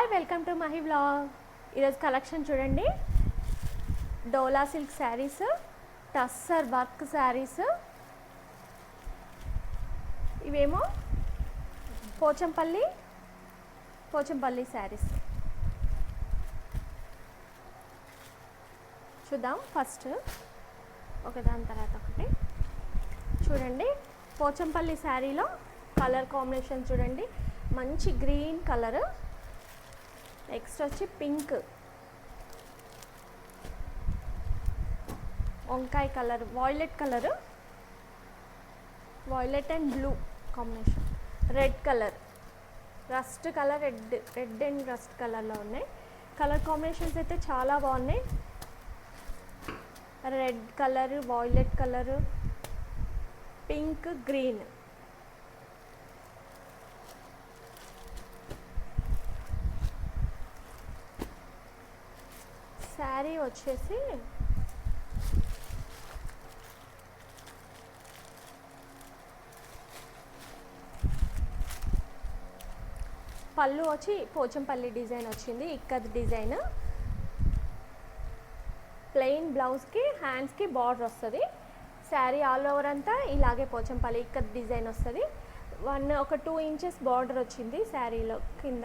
Hi welcome to Mahi vlog. ఈరోజు collection చూడండి. డోలా silk saris, tussar work saris, ఇవేమో పోచంపల్లి శారీస్. చూద్దాం ఫస్ట్ ఒకదాని తర్వాత ఒకటి. చూడండి పోచంపల్లి శారీలో కలర్ కాంబినేషన్ చూడండి, మంచి గ్రీన్ కలర్, నెక్స్ట్ వచ్చి పింక్, వంకాయ colour, violet and blue combination, red colour, rust colour, red and rust కలర్లో ఉన్నాయి. కలర్ కాంబినేషన్స్ అయితే చాలా బాగున్నాయి. Red colour, violet colour, pink, green. Sari వచ్చేసి పళ్ళు వచ్చి పోచంపల్లి డిజైన్ వచ్చింది, ఇక్కత్ డిజైన్. ప్లెయిన్ బ్లౌజ్కి హ్యాండ్స్కి బార్డర్ వస్తుంది. శారీ ఆల్ ఓవర్ అంతా ఇలాగే పోచంపల్లి ఇక్కత్ డిజైన్ వస్తుంది. ఒక 2 ఇంచెస్ బార్డర్ వచ్చింది శారీలో, కింద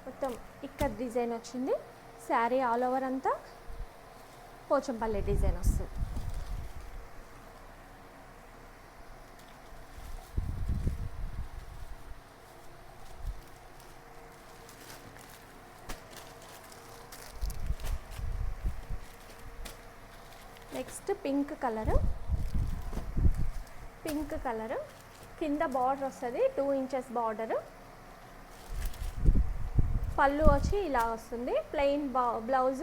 మొత్తం ఇక్కత్ డిజైన్ వచ్చింది. శారీ ఆల్ ఓవర్ అంతా పోచంపల్లి డిజైన్ వస్తుంది. నెక్స్ట్ పింక్ కలర్ కింద బార్డర్ వస్తుంది, 2 ఇంచెస్ బార్డర్. పళ్ళు వచ్చి ఇలా వస్తుంది, ప్లెయిన్ బ్లౌజ్,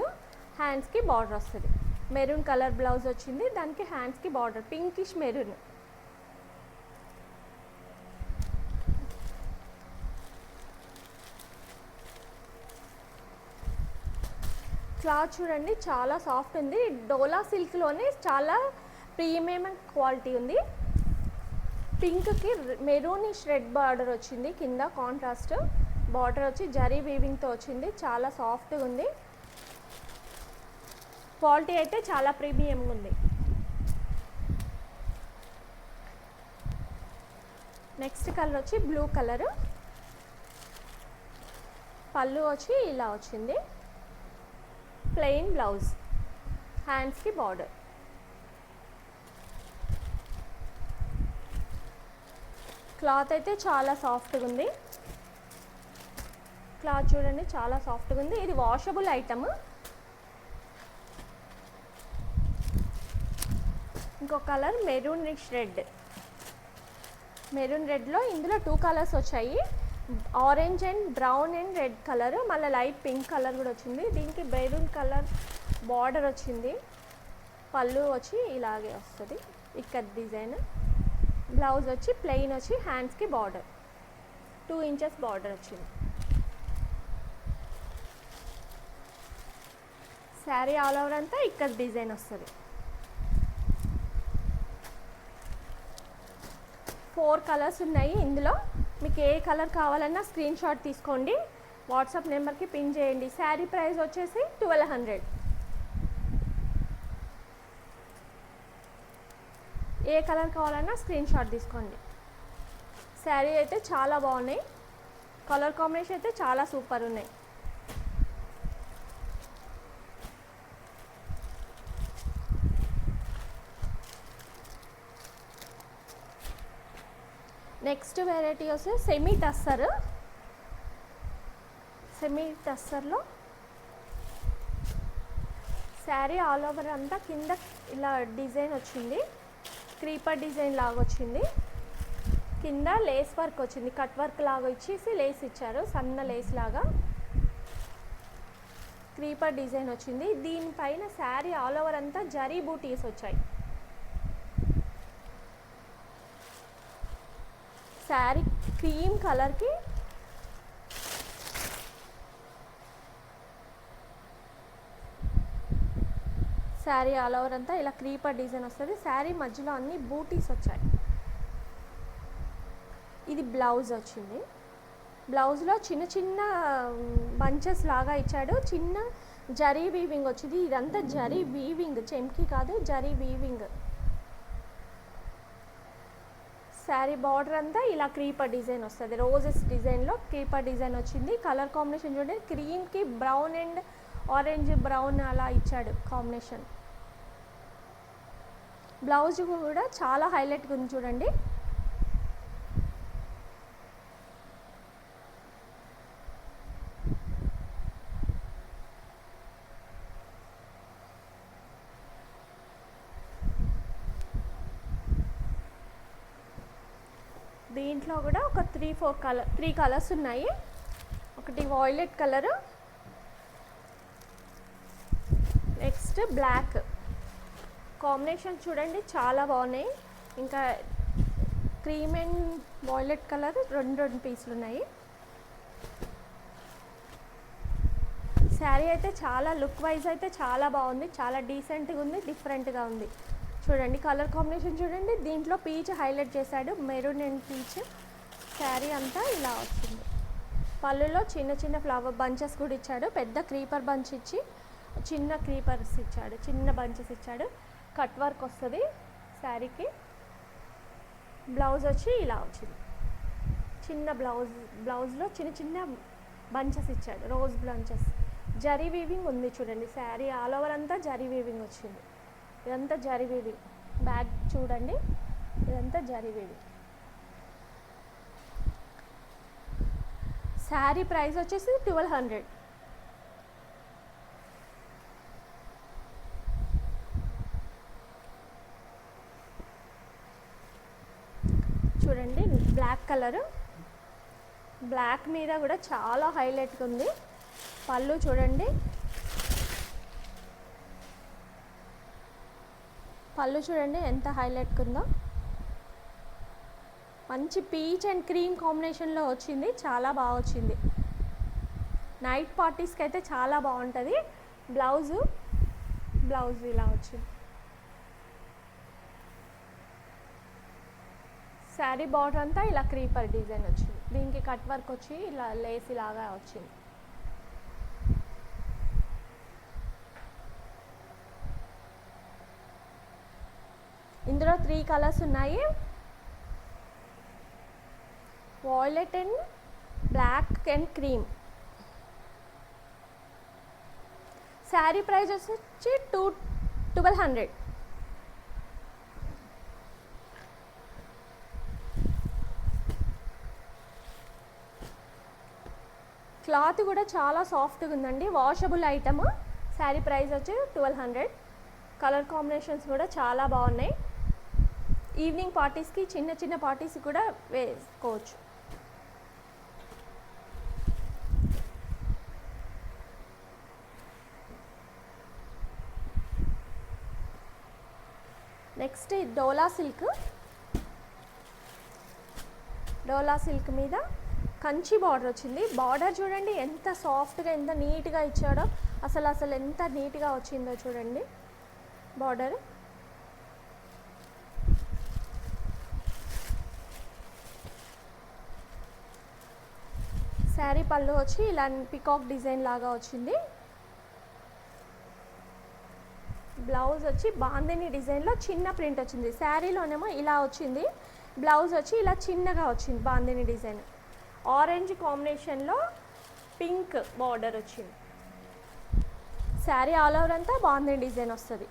హ్యాండ్స్కి బార్డర్ వస్తుంది. మెరూన్ కలర్ బ్లౌజ్ వచ్చింది, దానికి హ్యాండ్స్కి బార్డర్ పింకిష్ మెరూన్. క్లాత్ చూడండి చాలా సాఫ్ట్ ఉంది. డోలా సిల్క్లోనే చాలా ప్రీమియం క్వాలిటీ ఉంది. పింక్కి మెరూనిష్ రెడ్ బార్డర్ వచ్చింది, కింద కాంట్రాస్ట్ బార్డర్ వచ్చి జరీ వీవింగ్తో వచ్చింది. చాలా సాఫ్ట్గా ఉంది. క్వాలిటీ అయితే చాలా ప్రీమియంగా ఉంది. నెక్స్ట్ కలర్ వచ్చి బ్లూ కలర్. పళ్ళు వచ్చి ఇలా వచ్చింది, ప్లెయిన్ బ్లౌజ్, హ్యాండ్స్కి బార్డర్. క్లాత్ అయితే చాలా సాఫ్ట్గా ఉంది. క్లాత్ చూడండి చాలా సాఫ్ట్గా ఉంది. ఇది వాషబుల్ ఐటమ్. ఇంకో కలర్ మెరూన్ రెడ్లో ఇందులో 2 కలర్స్ వచ్చాయి, orange and brown and red colour. మళ్ళీ లైట్ పింక్ కలర్ కూడా వచ్చింది. దీనికి మెరూన్ కలర్ బార్డర్ వచ్చింది. పళ్ళు వచ్చి ఇలాగే వస్తుంది, ఇక్కత్ డిజైన్. బ్లౌజ్ వచ్చి ప్లెయిన్ వచ్చి హ్యాండ్స్కి బార్డర్ 2 ఇంచెస్ బార్డర్ వచ్చింది. శారీ ఆల్ ఓవర్ అంతా ఇక్కత్ డిజైన్ వస్తుంది. 4 కలర్స్ ఉన్నాయి ఇందులో. మీకు ఏ కలర్ కావాలన్నా స్క్రీన్ షాట్ తీసుకోండి, వాట్సాప్ నెంబర్కి పిన్ చేయండి. శారీ ప్రైస్ వచ్చేసి 1200. ఏ కలర్ కావాలన్నా స్క్రీన్ షాట్ తీసుకోండి. శారీ అయితే చాలా బాగున్నాయి. కలర్ కాంబినేషన్ అయితే చాలా సూపర్ ఉన్నాయి. నెక్స్ట్ వెరైటీ వస్తే సెమీ టస్సర్లో శారీ ఆల్ ఓవర్ అంతా కింద ఇలా డిజైన్ వచ్చింది, క్రీపర్ డిజైన్ లాగా వచ్చింది. కింద లేస్ వర్క్ వచ్చింది, కట్ వర్క్ లాగా ఇచ్చేసి లేస్ ఇచ్చారు, సన్న లేస్ లాగా క్రీపర్ డిజైన్ వచ్చింది. దీనిపైన శారీ ఆల్ ఓవర్ అంతా జరీ బూటీస్ వచ్చాయి. శారీ క్రీమ్ కలర్కి శారీ ఆల్ ఓవర్ అంతా ఇలా క్రీపర్ డిజైన్ వస్తుంది. శారీ మధ్యలో అన్ని బూటీస్ వచ్చాయి. ఇది బ్లౌజ్ వచ్చింది. బ్లౌజ్లో చిన్న చిన్న బంచెస్ లాగా ఇచ్చాడు, చిన్న జరీ వీవింగ్ వచ్చింది. ఇదంతా జరీ వీవింగ్, చెమ్కి కాదు, జరీ వీవింగ్. శారీ బార్డర్ అంతా ఇలా క్రీపర్ డిజైన్ వస్తుంది, రోజెస్ డిజైన్లో క్రీపర్ డిజైన్ వచ్చింది. కలర్ కాంబినేషన్ చూడండి, క్రీమ్కి బ్రౌన్ అండ్ ఆరెంజ్ బ్రౌన్ అలా ఇచ్చాడు కాంబినేషన్. బ్లౌజ్ కూడా చాలా హైలైట్గా ఉంది చూడండి. దీంట్లో కూడా ఒక 3 కలర్స్ ఉన్నాయి. ఒకటి violet colour, next black. Combination చూడండి చాలా బాగున్నాయి. ఇంకా క్రీమ్ అండ్ వాయిలెట్ కలర్ రెండు పీసులు ఉన్నాయి. శారీ అయితే చాలా లుక్ వైజ్ అయితే చాలా బాగుంది, చాలా డీసెంట్గా ఉంది, డిఫరెంట్గా ఉంది. చూడండి కలర్ కాంబినేషన్ చూడండి. దీంట్లో పీచ్ హైలైట్ చేశాడు, మెరూన్ అండ్ పీచ్. శారీ అంతా ఇలా వచ్చింది. పళ్ళులో చిన్న చిన్న ఫ్లవర్ బంచెస్ కూడా ఇచ్చాడు, పెద్ద క్రీపర్ బంచ్ ఇచ్చి చిన్న క్రీపర్స్ ఇచ్చాడు, చిన్న బంచెస్ ఇచ్చాడు. కట్ వర్క్ వస్తుంది శారీకి. బ్లౌజ్ వచ్చి ఇలా వచ్చింది, చిన్న బ్లౌజ్లో చిన్న చిన్న బంచెస్ ఇచ్చాడు, రోజ్ బంచెస్. జరీ వీవింగ్ ఉంది చూడండి. శారీ ఆల్ ఓవర్ అంతా జరీ వీవింగ్ వచ్చింది. ఇదంతా జరీ వీవింగ్. బ్యాక్ చూడండి, ఇదంతా జరీ వీవింగ్. శారీ ప్రైస్ వచ్చేసి 1200. చూడండి బ్లాక్ కలరు, బ్లాక్ మీద కూడా చాలా హైలైట్గా ఉంది. పళ్ళు చూడండి, పళ్ళు చూడండి ఎంత హైలైట్గా ఉందో. మంచి పీచ్ అండ్ క్రీమ్ కాంబినేషన్లో వచ్చింది, చాలా బాగా వచ్చింది. నైట్ పార్టీస్కి అయితే చాలా బాగుంటుంది. బ్లౌజ్ ఇలా వచ్చింది. శారీ బార్డర్ అంతా ఇలా క్రీపర్ డిజైన్ వచ్చింది. దీనికి కట్ వర్క్ వచ్చి ఇలా లేస్ లాగా వచ్చింది. ఇందులో 3 కలర్స్ ఉన్నాయి, violet and black and cream. Sari price వచ్చి 1200. క్లాత్ కూడా చాలా సాఫ్ట్గా ఉందండి, వాషబుల్ ఐటమ్. శారీ ప్రైస్ వచ్చి 1200. కలర్ కాంబినేషన్స్ కూడా చాలా బాగున్నాయి. ఈవినింగ్ పార్టీస్కి, చిన్న చిన్న పార్టీస్ కూడా వేసుకోవచ్చు. నెక్స్ట్ డోలా సిల్క్ మీద కంచి బార్డర్ వచ్చింది. బార్డర్ చూడండి ఎంత సాఫ్ట్గా, ఎంత నీట్గా ఇచ్చాడో. అసలు ఎంత నీట్గా వచ్చిందో చూడండి బార్డర్. శారీ పళ్ళు వచ్చి ఇలా పికాక్ డిజైన్ లాగా వచ్చింది. బ్లౌజ్ వచ్చి బాందిని డిజైన్లో చిన్న ప్రింట్ వచ్చింది. శారీలోనేమో ఇలా వచ్చింది, బ్లౌజ్ వచ్చి ఇలా చిన్నగా వచ్చింది బాందిని డిజైన్. ఆరెంజ్ కాంబినేషన్లో పింక్ బార్డర్ వచ్చింది. శారీ ఆల్ ఓవర్ అంతా బాందిని డిజైన్ వస్తుంది.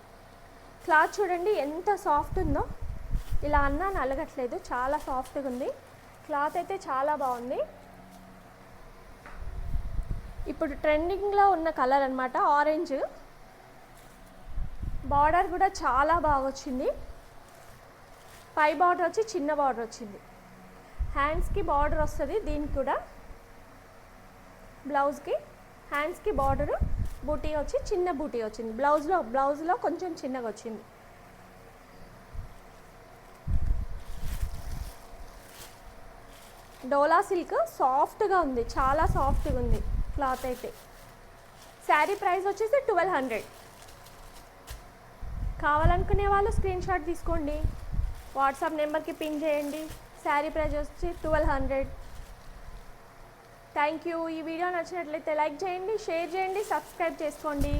క్లాత్ చూడండి ఎంత సాఫ్ట్ ఉందో, ఇలా అన్నా నలగట్లేదు, చాలా సాఫ్ట్గా ఉంది. క్లాత్ అయితే చాలా బాగుంది. ఇప్పుడు ట్రెండింగ్లో ఉన్న కలర్ అనమాట ఆరెంజ్. బార్డర్ కూడా చాలా బాగా వచ్చింది. పై బార్డర్ వచ్చి చిన్న బార్డర్ వచ్చింది. హ్యాండ్స్కి బార్డర్ వస్తుంది దీనికి కూడా. బ్లౌజ్కి హ్యాండ్స్కి బార్డరు, బూటీ వచ్చి చిన్న బూటీ వచ్చింది. బ్లౌజ్లో కొంచెం చిన్నగా వచ్చింది. డోలా సిల్క్ సాఫ్ట్గా ఉంది, చాలా సాఫ్ట్గా ఉంది క్లాత్ అయితే. శారీ ప్రైస్ వచ్చేసి 1200. కావాలనుకునే వాళ్ళు స్క్రీన్ షాట్ తీసుకోండి, వాట్సాప్ నెంబర్కి పిన్ చేయండి. శారీ ప్రైస్ వచ్చి 1200. Thank you. ఈ వీడియో నచ్చినట్లయితే లైక్ చేయండి, షేర్ చేయండి, సబ్స్క్రైబ్ చేసుకోండి.